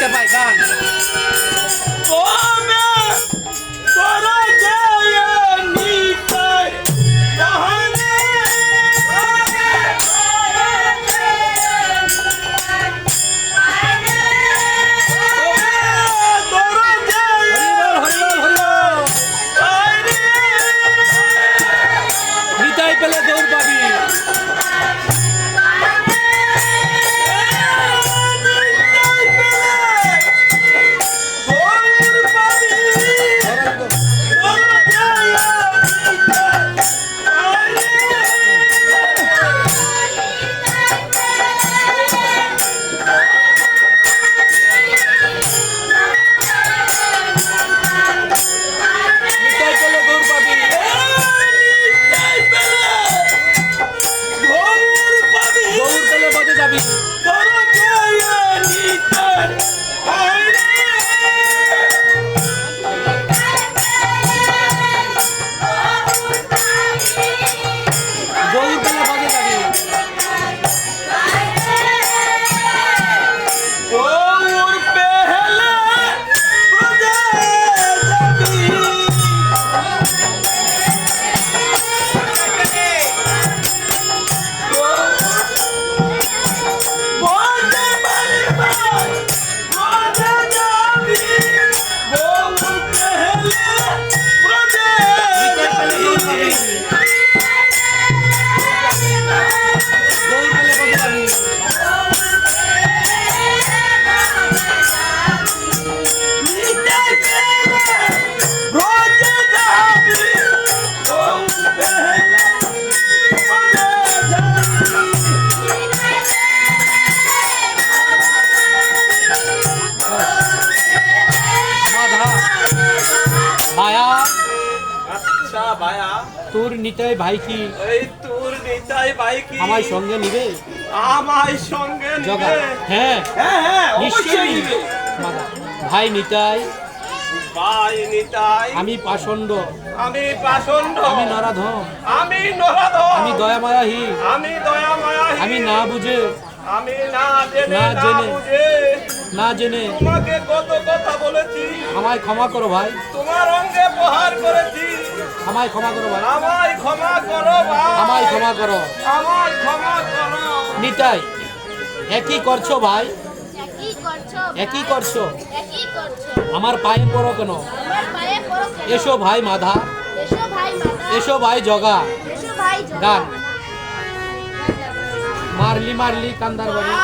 দেখতে পাই গান নিতাই পেলে দৌড় পাবি তোর নিতাই ভাই কি তোর নিতাই ভাই কি আমার সঙ্গে নিবে আমার সঙ্গে জগা নিবে হ্যাঁ হ্যাঁ হ্যাঁ নিশ্চয়ই নিবে ভাই নিতাই ভাই নিতাই আমি পাষণ্ড আমি পাষণ্ড আমি নরাধম আমি নরাধম আমি দয়ামায়াহীন আমি দয়ামায়াহীন আমি না বুঝে আমি না জেনে না না জেনে বুঝে না জেনে তোমাকে কত কথা বলেছি আমায় ক্ষমা করো ভাই তোমার অঙ্গে প্রহার করেছি আমায় ক্ষমা করো ভাই আমায় ক্ষমা করো ভাই আমায় ক্ষমা করো আমায় ক্ষমা করো নিতাই একই করছো ভাই একই করছো আমার পায়ে পড়ো কেন আমার পায়ে পড়ো কেন? এসো ভাই মাধা এসো ভাই মাতা এসো ভাই জগা এসো ভাই জগা। গান মারলি মারলি কান্দার বাড়ি